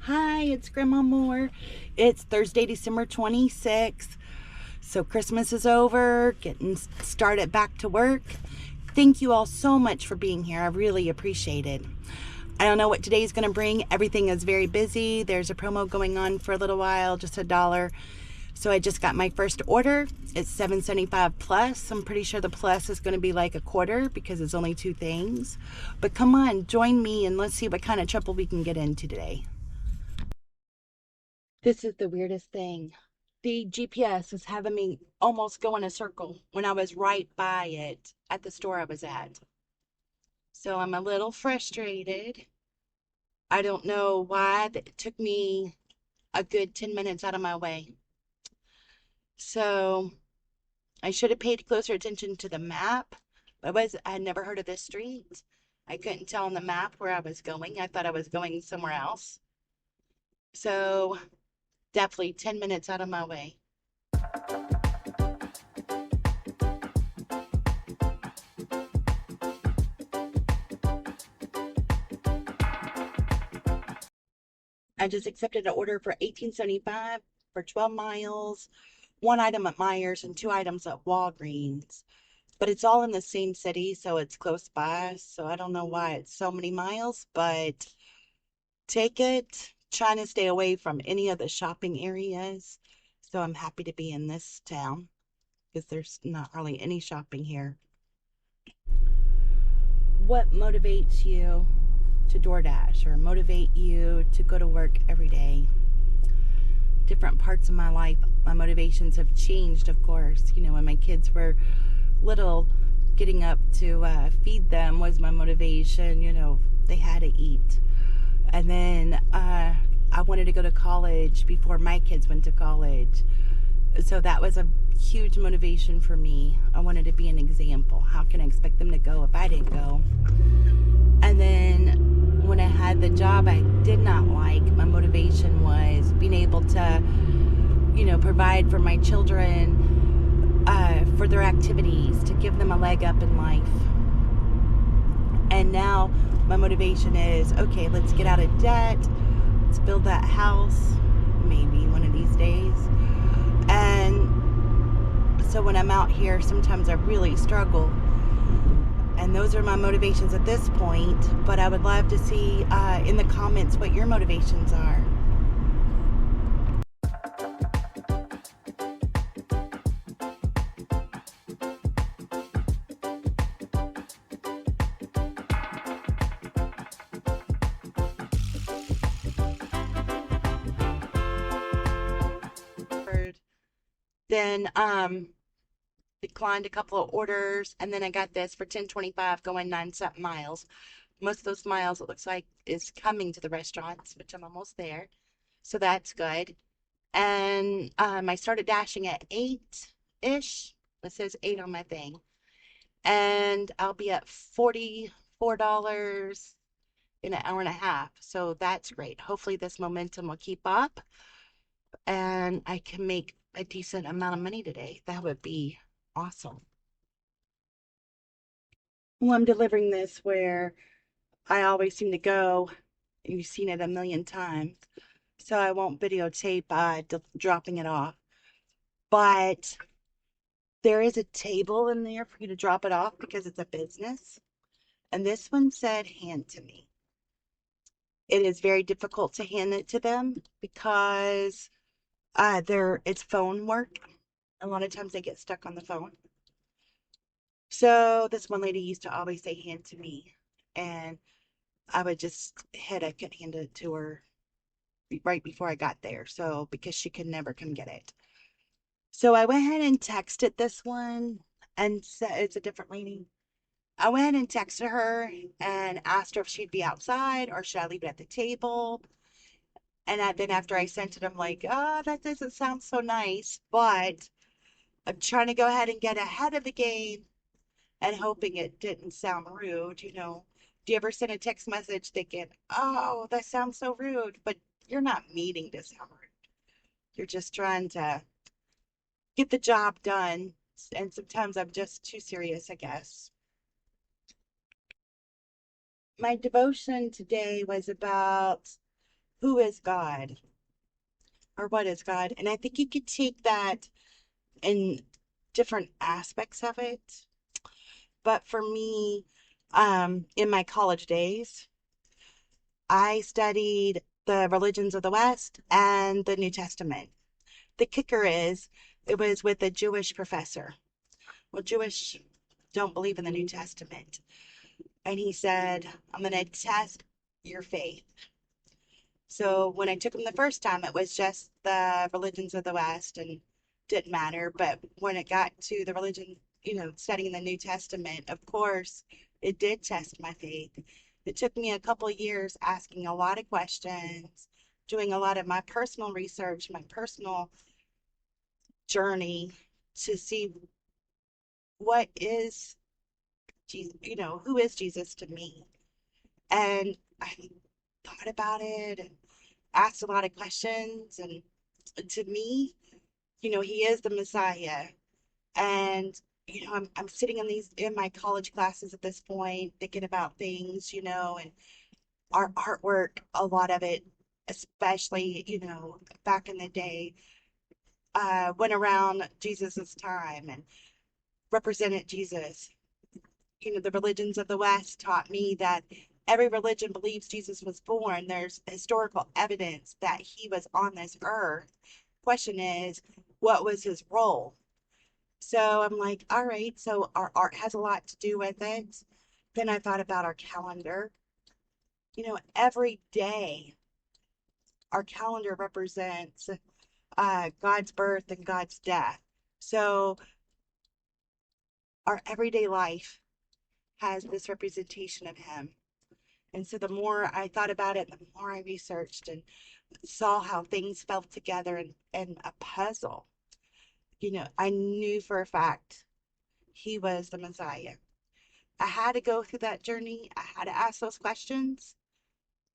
Hi, it's Grandma Moore. It's Thursday, December 26th. So Christmas is over, getting started back to work. Thank you all so much for being here. I really appreciate it. I don't know what today's going to bring. Everything is very busy. There's a promo going on for a little while, just $1. So I just got my first order. It's $7.75 plus. I'm pretty sure the plus is going to be like a quarter because it's only two things. But come on, join me and let's see what kind of trouble we can get into today. This is the weirdest thing. The GPS is having me almost go in a circle when I was right by it at the store I was at. So I'm a little frustrated. I don't know why it took me a good 10 minutes out of my way. So I should have paid closer attention to the map. I had never heard of this street. I couldn't tell on the map where I was going. I thought I was going somewhere else. So definitely 10 minutes out of my way. I just accepted an order for $18.75 for 12 miles, one item at Myers and two items at Walgreens. But it's all in the same city, so it's close by. So I don't know why it's so many miles, but take it. Trying to stay away from any of the shopping areas. So I'm happy to be in this town because there's not really any shopping here. What motivates you to DoorDash or motivate you to go to work every day? Different parts of my life, my motivations have changed, of course. When my kids were little, getting up to feed them was my motivation. They had to eat. And then I wanted to go to college before my kids went to college. So that was a huge motivation for me. I wanted to be an example. How can I expect them to go if I didn't go? And then when I had the job I did not like, my motivation was being able to, provide for my children, for their activities, to give them a leg up in life. And now my motivation is, okay, let's get out of debt. Let's build that house, maybe one of these days. And so when I'm out here, sometimes I really struggle. And those are my motivations at this point. But I would love to see in the comments what your motivations are. Then declined a couple of orders, and then I got this for $10.25 going 9-something miles. Most of those miles, it looks like, is coming to the restaurants, which I'm almost there. So that's good. And I started dashing at 8-ish. It says 8 on my thing. And I'll be at $44 in an hour and a half. So that's great. Hopefully this momentum will keep up and I can make a decent amount of money today. That would be awesome. Well, I'm delivering this where I always seem to go. You've seen it a million times. So I won't videotape dropping it off. But there is a table in there for you to drop it off because it's a business. And this one said hand to me. It is very difficult to hand it to them because it's phone work. A lot of times they get stuck on the phone. So this one lady used to always say hand to me, and I would just I couldn't hand it to her right before I got there. So because she could never come get it. So I went ahead and texted this one and said it's a different lady. I went ahead and texted her and asked her if she'd be outside or should I leave it at the table. And then after I sent it, I'm like, oh, that doesn't sound so nice, but I'm trying to go ahead and get ahead of the game and hoping it didn't sound rude. Do you ever send a text message thinking, oh, that sounds so rude, but you're not meaning to sound rude. You're just trying to get the job done. And sometimes I'm just too serious, I guess. My devotion today was about who is God or what is God? And I think you could take that in different aspects of it. But for me, in my college days, I studied the religions of the West and the New Testament. The kicker is, it was with a Jewish professor. Well, Jewish don't believe in the New Testament. And he said, I'm going to test your faith. So when I took him the first time, it was just the religions of the West and didn't matter. But when it got to the religion, studying the New Testament, of course, it did test my faith. It took me a couple of years asking a lot of questions, doing a lot of my personal research, my personal journey to see what is Jesus, who is Jesus to me. And I thought about it and asked a lot of questions. And to me, he is the Messiah. And, I'm sitting in my college classes at this point, thinking about things, and our artwork, a lot of it, especially, back in the day, went around Jesus's time and represented Jesus. The religions of the West taught me that every religion believes Jesus was born. There's historical evidence that he was on this earth. Question is, what was his role? So I'm like, all right, so our art has a lot to do with it. Then I thought about our calendar. Every day our calendar represents God's birth and God's death. So our everyday life has this representation of him. And so the more I thought about it, the more I researched and saw how things fell together in a puzzle. I knew for a fact he was the Messiah. I had to go through that journey. I had to ask those questions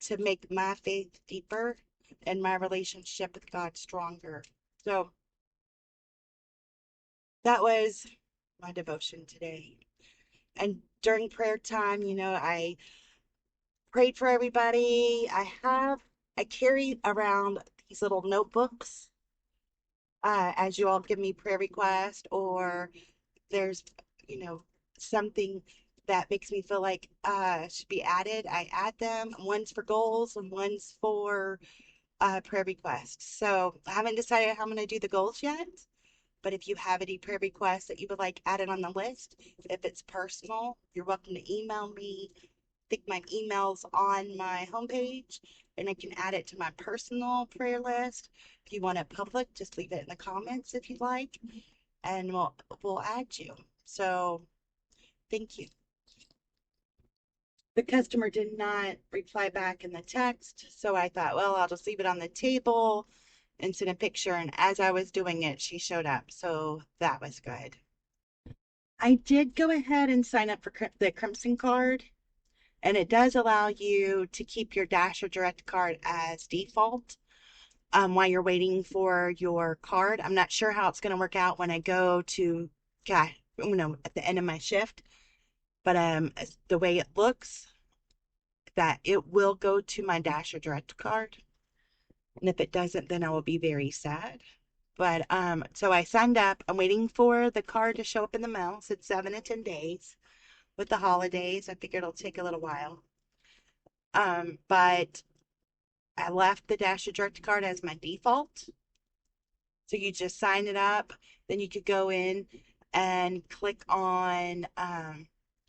to make my faith deeper and my relationship with God stronger. So that was my devotion today. And during prayer time, I prayed for everybody. I carry around these little notebooks as you all give me prayer requests, or there's, you know, something that makes me feel like should be added. I add them. One's for goals and one's for prayer requests. So I haven't decided how I'm going to do the goals yet. But if you have any prayer requests that you would like added on the list, if it's personal, you're welcome to email me. I think my email's on my homepage, and I can add it to my personal prayer list. If you want it public, just leave it in the comments if you'd like, and we'll add you. So thank you. The customer did not reply back in the text, so I thought, well, I'll just leave it on the table and send a picture. And as I was doing it, she showed up, so that was good. I did go ahead and sign up for the Crimson card, and it does allow you to keep your Dash or Direct card as default while you're waiting for your card. I'm not sure how it's going to work out when I go to, at the end of my shift, but the way it looks, that it will go to my Dash or Direct card. And if it doesn't, then I will be very sad. But so I signed up. I'm waiting for the card to show up in the mail. It's 7 to 10 days. With the holidays, I figure it'll take a little while. But I left the Dash or Direct card as my default. So you just sign it up. Then you could go in and click on,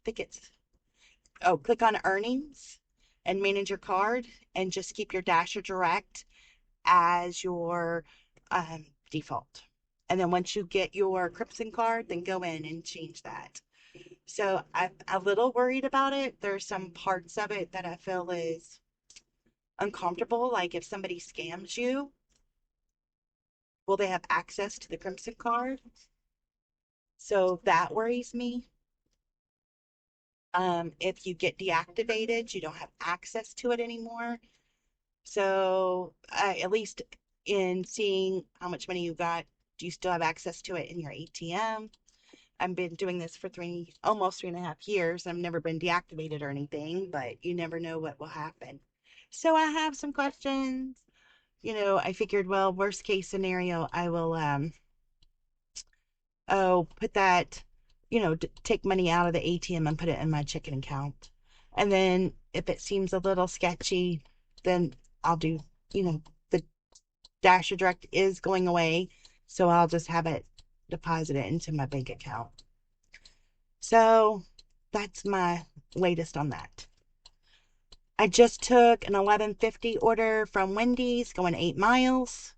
click on earnings and manage your card and just keep your Dash or Direct as your default. And then once you get your Crimson card, then go in and change that. So I'm a little worried about it. There's some parts of it that I feel is uncomfortable. Like if somebody scams you, will they have access to the Crimson card? So that worries me. If you get deactivated, you don't have access to it anymore. So at least in seeing how much money you got, do you still have access to it in your ATM? I've been doing this for almost 3.5 years. I've never been deactivated or anything, but you never know what will happen. So I have some questions. I figured, well, worst case scenario, I will put that, take money out of the ATM and put it in my checking account. And then if it seems a little sketchy, then I'll do, the Dasher Direct is going away, so I'll just have it deposited into my bank account. So that's my latest on that. I just took an 11:50 order from Wendy's going 8 miles.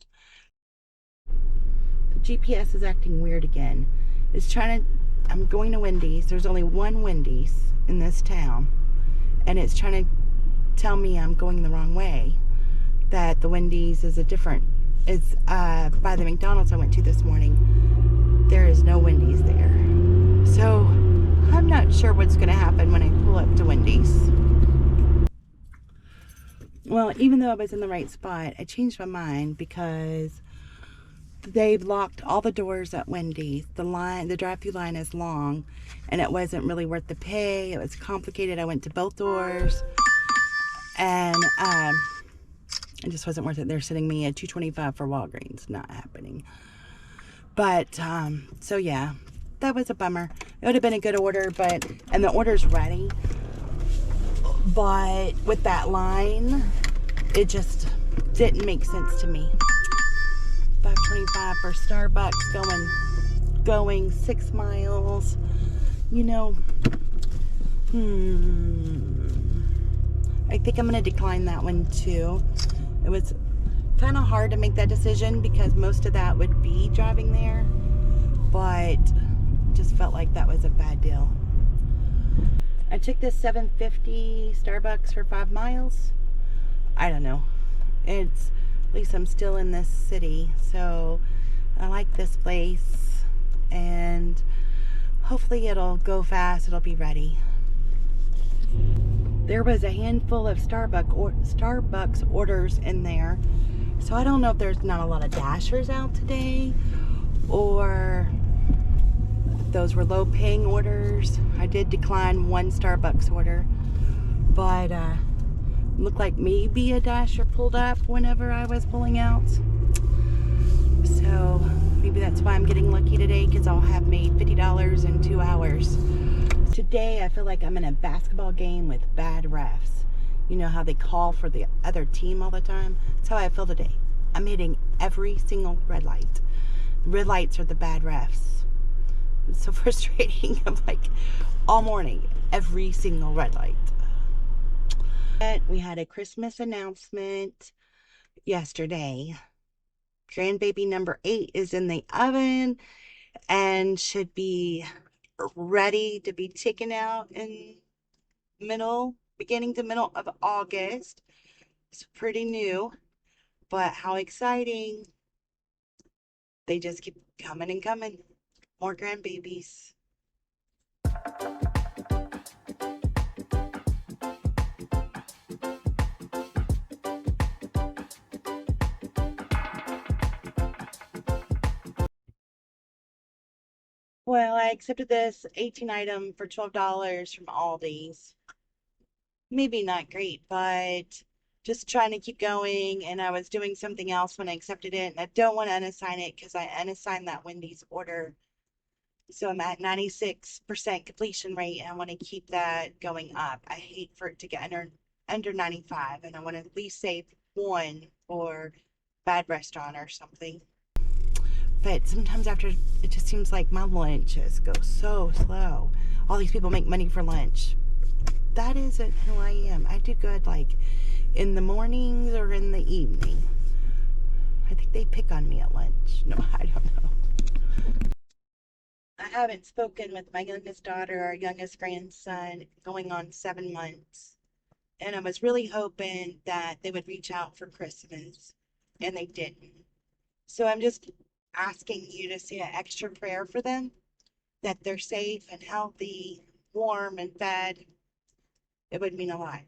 The GPS is acting weird again. I'm going to Wendy's. There's only one Wendy's in this town, and it's trying to tell me I'm going the wrong way. That the Wendy's is by the McDonald's I went to this morning. There is no Wendy's there. So I'm not sure what's going to happen when I pull up to Wendy's. Well, even though I was in the right spot, I changed my mind because they've locked all the doors at Wendy's. The drive-through line is long, and it wasn't really worth the pay. It was complicated. I went to both doors, and it just wasn't worth it. They're sending me at $2.25 for Walgreens. Not happening. But so yeah, that was a bummer. It would have been a good order, and the order's ready. But with that line, it just didn't make sense to me. $5.25 for Starbucks going 6 miles. I think I'm going to decline that one too. It was kind of hard to make that decision because most of that would be driving there, but just felt like that was a bad deal. I took this $7.50 Starbucks for 5 miles. I don't know. At least I'm still in this city, so I like this place, and hopefully it'll go fast. It'll be ready. There was a handful of Starbucks orders in there, so I don't know if there's not a lot of Dashers out today, or those were low-paying orders. I did decline one Starbucks order, but looked like maybe a Dasher pulled up whenever I was pulling out. So maybe that's why I'm getting lucky today, because I'll have made $50 in 2 hours. Today I feel like I'm in a basketball game with bad refs. You know how they call for the other team all the time? That's how I feel today. I'm hitting every single red light. Red lights are the bad refs. It's so frustrating. I'm like, all morning, every single red light. We had a Christmas announcement yesterday. Grandbaby number 8 is in the oven and should be ready to be taken out in beginning to middle of August. It's pretty new, but how exciting. They just keep coming and coming. More grandbabies. Well, I accepted this 18 item for $12 from Aldi's. Maybe not great, but just trying to keep going. And I was doing something else when I accepted it. And I don't want to unassign it because I unassigned that Wendy's order. So I'm at 96% completion rate, and I want to keep that going up. I hate for it to get under 95, and I want to at least save one for bad restaurant or something. But sometimes after, it just seems like my lunch just goes so slow. All these people make money for lunch. That isn't who I am. I do good like in the mornings or in the evening. I think they pick on me at lunch. No, I don't know. I haven't spoken with my youngest daughter, our youngest grandson, going on 7 months. And I was really hoping that they would reach out for Christmas, and they didn't. So I'm just asking you to say an extra prayer for them, that they're safe and healthy, warm and fed. It would mean a lot.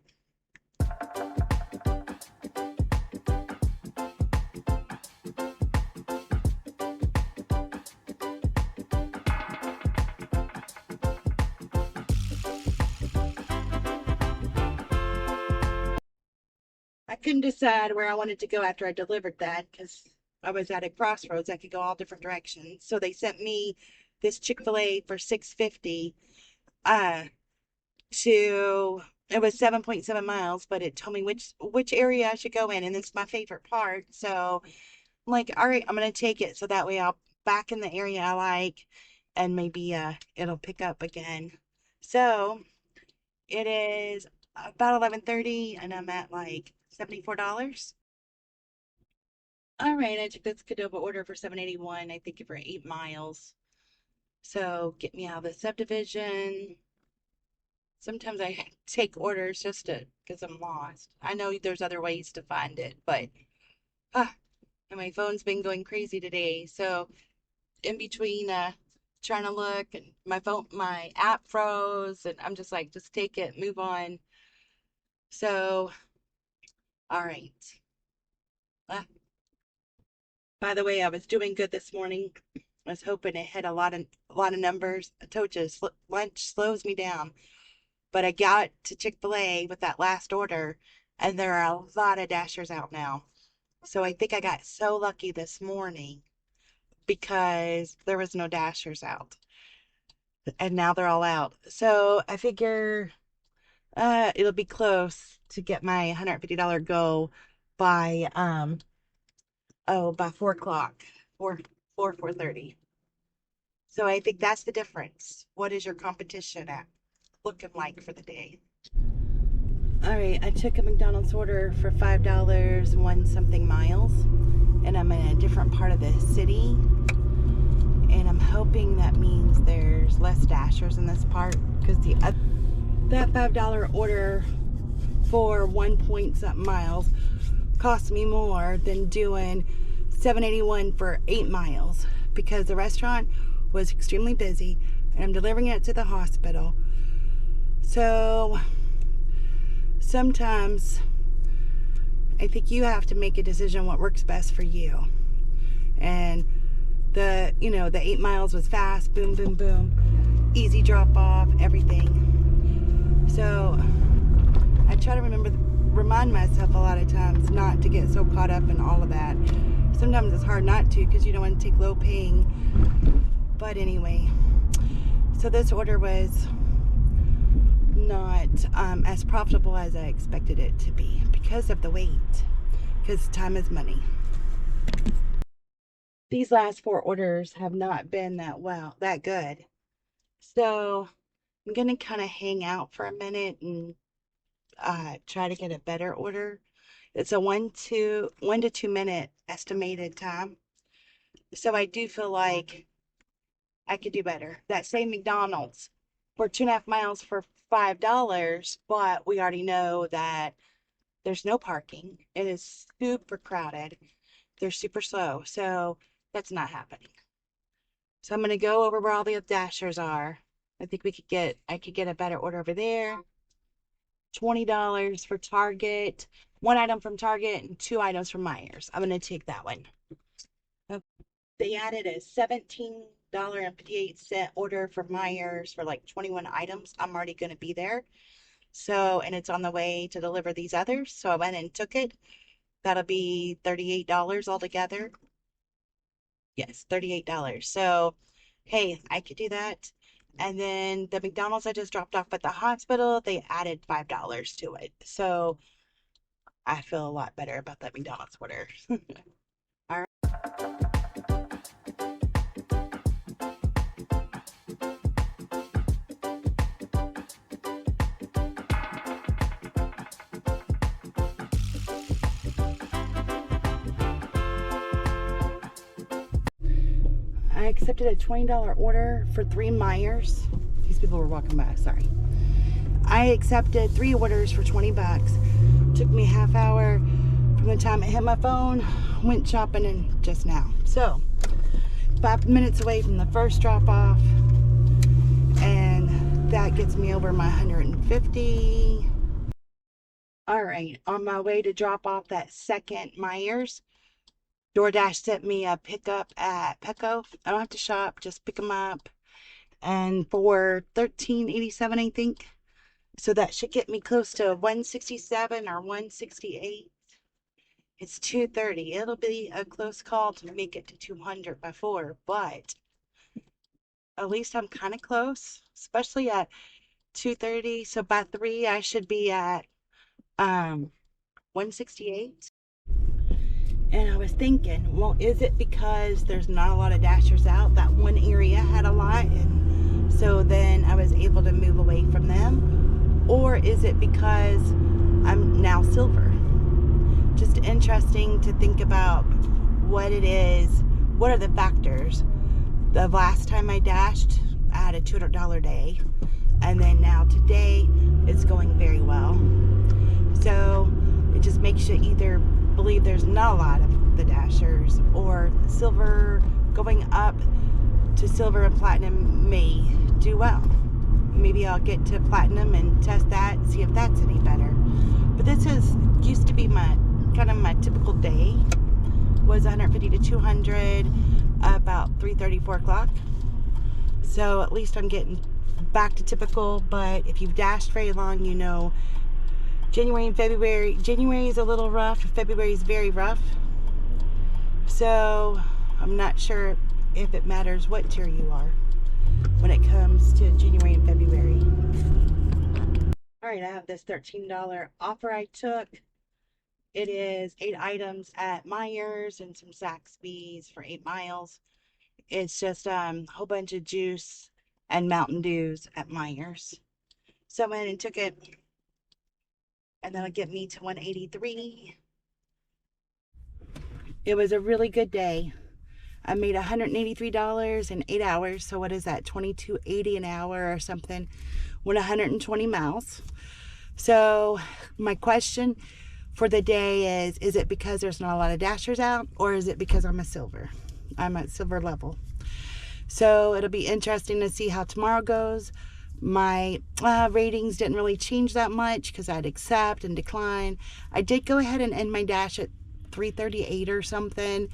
couldn't decide where I wanted to go after I delivered that because I was at a crossroads. I could go all different directions. So they sent me this Chick-fil-A for $6.50 uh to it was 7.7 miles, but it told me which area I should go in, and it's my favorite part. So I'm like, all right, I'm gonna take it so that way I'll back in the area I like and maybe it'll pick up again. So it is about 11:30 and I'm at like $74. All right, I took this Qdoba order for 781. I think for 8 miles. So get me out of the subdivision. Sometimes I take orders just to because I'm lost. I know there's other ways to find it, but ah, and my phone's been going crazy today. So in between trying to look and my app froze and I'm just like, just take it, move on. So, all right. Ah, by the way, I was doing good this morning. I was hoping to hit a lot of numbers. I told you lunch slows me down. But I got to Chick-fil-A with that last order, and there are a lot of Dashers out now. So I think I got so lucky this morning because there was no Dashers out, and now they're all out. So I figure it'll be close to get my $150 goal by by 4 o'clock, 4:30. So I think that's the difference. What is your competition at looking like for the day? All right, I took a McDonald's order for $5, one something miles, and I'm in a different part of the city. And I'm hoping that means there's less Dashers in this part because that $5 order for 1 point something miles cost me more than doing 781 for 8 miles because the restaurant was extremely busy and I'm delivering it to the hospital. So sometimes I think you have to make a decision what works best for you. And the 8 miles was fast, boom, boom, boom, easy drop off, everything. So I try to remind myself a lot of times not to get so caught up in all of that. Sometimes it's hard not to because you don't want to take low paying. But anyway, so this order was not as profitable as I expected it to be because of the wait, because time is money. These last 4 orders have not been that good. So I'm gonna kind of hang out for a minute and try to get a better order. It's a 1 to 2 minute estimated time. So I do feel like I could do better. That same McDonald's for 2.5 miles for $5, but we already know that there's no parking. It is super crowded. They're super slow. So that's not happening. So I'm gonna go over where all the Dashers are. I think I could get a better order over there. $20 for Target, 1 item from Target and 2 items from Myers. I'm gonna take that one. Okay. They added a $17.58 order for Myers for like 21 items. I'm already gonna be there. So, and it's on the way to deliver these others. So I went and took it. That'll be $38 altogether. Yes, $38. So, hey, I could do that. And then the McDonald's I just dropped off at the hospital, they added $5 to it. So I feel a lot better about that McDonald's order. All right. I accepted a $20 order for 3 Myers. These people were walking by, sorry. I accepted 3 orders for 20 bucks. Took me a half hour from the time it hit my phone, went shopping and just now. So 5 minutes away from the first drop off, and that gets me over my 150. All right, on my way to drop off that second Myers, DoorDash sent me a pickup at Petco. I don't have to shop, just pick them up. And for $13.87, I think. So that should get me close to 167 or 168. It's 2:30. It'll be a close call to make it to 200 by 4, but at least I'm kind of close, especially at 2:30. So by 3, I should be at 168. And I was thinking, well, is it because there's not a lot of dashers out? That one area had a lot, and so then I was able to move away from them. Or is it because I'm now silver? Just interesting to think about what it is. What are the factors? The last time I dashed, I had a $200 day. And then now today, it's going very well. So it just makes you either believe there's not a lot of the dashers, or silver going up to silver and platinum may do well. Maybe I'll get to platinum and test that, see if that's any better. But this used to be my kind of my typical day, was 150 to 200 about 3:30, 4 o'clock. So at least I'm getting back to typical. But if you've dashed very long, you know January and February. January is a little rough. February is very rough. So I'm not sure if it matters what tier you are when it comes to January and February. All right, I have this $13 offer I took. It is 8 items at Myers and some Zaxby's for 8 miles. It's just a whole bunch of juice and Mountain Dews at Myers. So I went and took it, and that'll get me to 183. It was a really good day. I made $183 in 8 hours. So what is that? $22.80 an hour or something. Went 120 miles. So my question for the day is it because there's not a lot of dashers out, or is it because I'm a silver? I'm at silver level. So it'll be interesting to see how tomorrow goes. My ratings didn't really change that much because I'd accept and decline. I did go ahead and end my dash at 338 or something,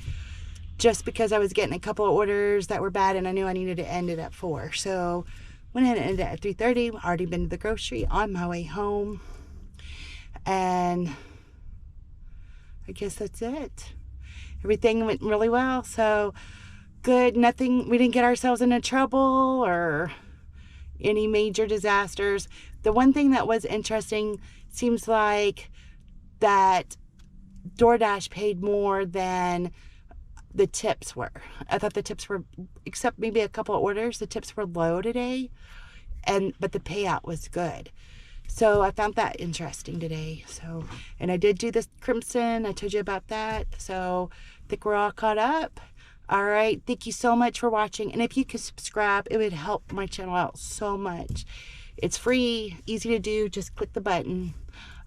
just because I was getting a couple of orders that were bad and I knew I needed to end it at 4. So went ahead and ended it at 3:30. Already been to the grocery on my way home. And I guess that's it. Everything went really well. So good. Nothing, we didn't get ourselves into trouble or any major disasters. The one thing that was interesting, seems like that DoorDash paid more than the tips were. I thought the tips were, except maybe a couple of orders, the tips were low today, but the payout was good. So I found that interesting today. So, and I did do this Crimson. I told you about that. So I think we're all caught up. All right. Thank you so much for watching. And if you could subscribe, it would help my channel out so much. It's free, easy to do. Just click the button.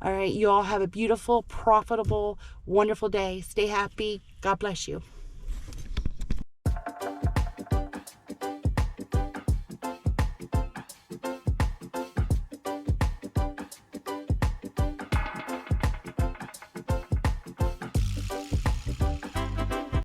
All right. You all have a beautiful, profitable, wonderful day. Stay happy. God bless you.